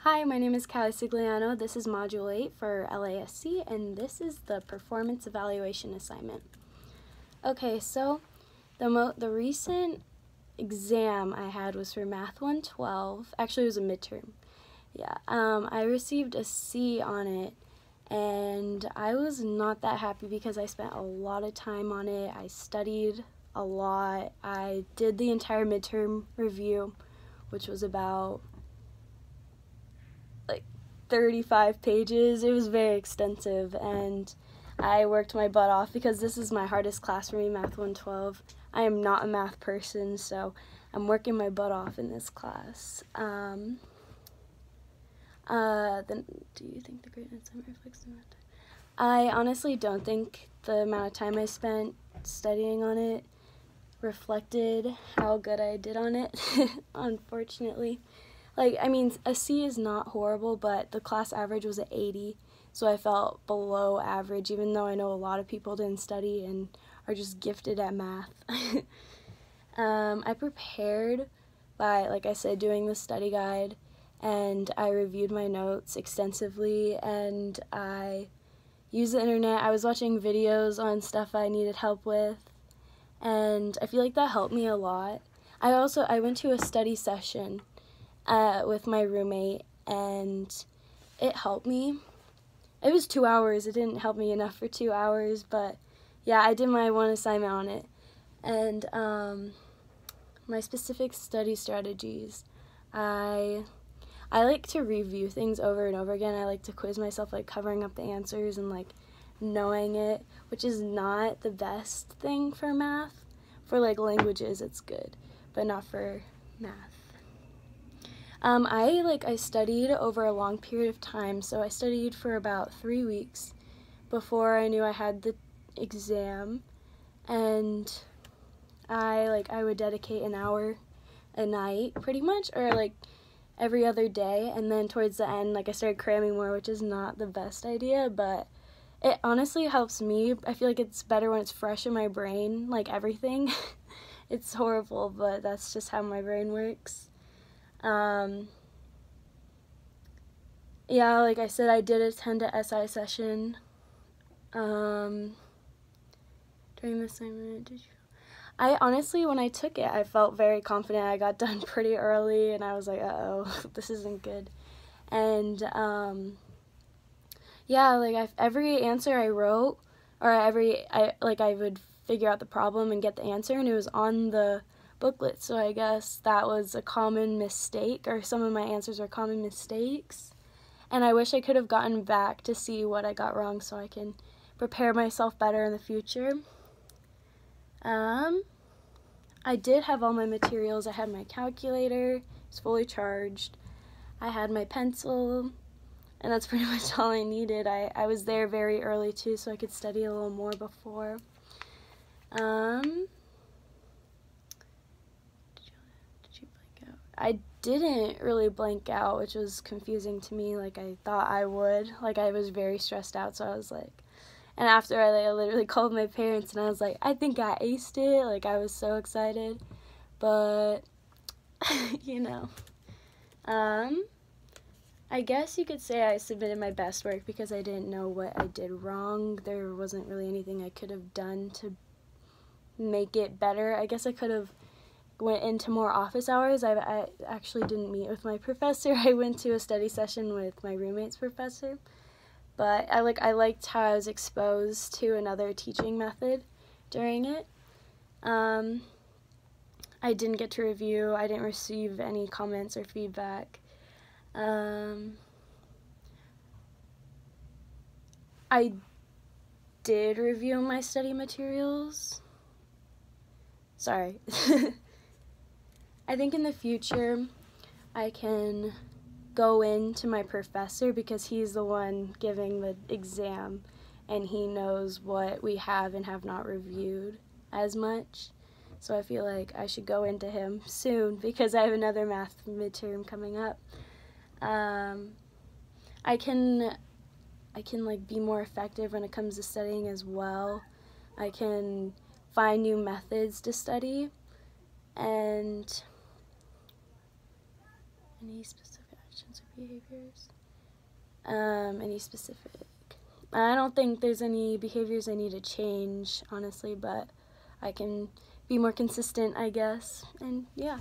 Hi, my name is Callie Sigliano. This is Module 8 for LASC, and this is the Performance Evaluation Assignment. Okay, so the recent exam I had was for Math 112. Actually, it was a midterm. Yeah, I received a C on it, and I was not that happy because I spent a lot of time on it. I studied a lot. I did the entire midterm review, which was about 35 pages. It was very extensive, and I worked my butt off because this is my hardest class for me, Math 112. I am not a math person, so I'm working my butt off in this class. Then, do you think the grade assignment reflects the amount of time? I honestly don't think the amount of time I spent studying on it reflected how good I did on it, unfortunately. I mean, a C is not horrible, but the class average was at 80, so I felt below average, even though I know a lot of people didn't study and are just gifted at math. I prepared by, like I said, doing the study guide, and I reviewed my notes extensively, and I used the internet. I was watching videos on stuff I needed help with, and I feel like that helped me a lot. I went to a study session with my roommate, and it helped me. It was 2 hours. It didn't help me enough for 2 hours, but yeah, I did my one assignment on it. And my specific study strategies, I like to review things over and over again. I like to quiz myself, like covering up the answers and like knowing it, which is not the best thing for math. For like languages, it's good, but not for math. I studied over a long period of time, so I studied for about 3 weeks before I knew I had the exam, and I would dedicate an hour a night pretty much, or like every other day, and then towards the end, I started cramming more, which is not the best idea, but it honestly helps me. I feel like it's better when it's fresh in my brain, like everything. It's horrible, but that's just how my brain works. Yeah, like I said, I did attend a SI session during the assignment. I honestly, when I took it, I felt very confident. I got done pretty early, and I was like, uh-oh, this isn't good. And yeah, every answer I wrote, or I would figure out the problem and get the answer, and it was on the booklet, so I guess that was a common mistake, or some of my answers are common mistakes. And I wish I could have gotten back to see what I got wrong so I can prepare myself better in the future. I did have all my materials. I had my calculator, it was fully charged. I had my pencil, and that's pretty much all I needed. I was there very early too, so I could study a little more before. Did you blank out? I didn't really blank out, which was confusing to me. I thought I would. I was very stressed out, so I was like, and after I literally called my parents, and I was like, I think I aced it. I was so excited, but you know. I guess you could say I submitted my best work because I didn't know what I did wrong. There wasn't really anything I could have done to make it better. I guess I could have went into more office hours. I actually didn't meet with my professor. I went to a study session with my roommate's professor, but I liked how I was exposed to another teaching method during it. I didn't get to review. I didn't receive any comments or feedback. I did review my study materials. Sorry. I think in the future I can go into my professor because he's the one giving the exam and he knows what we have and have not reviewed as much. So I feel like I should go into him soon because I have another math midterm coming up. I can be more effective when it comes to studying as well. I can find new methods to study, and any specific actions or behaviors. Any specific? I don't think there's any behaviors I need to change, honestly, but I can be more consistent, I guess, and yeah.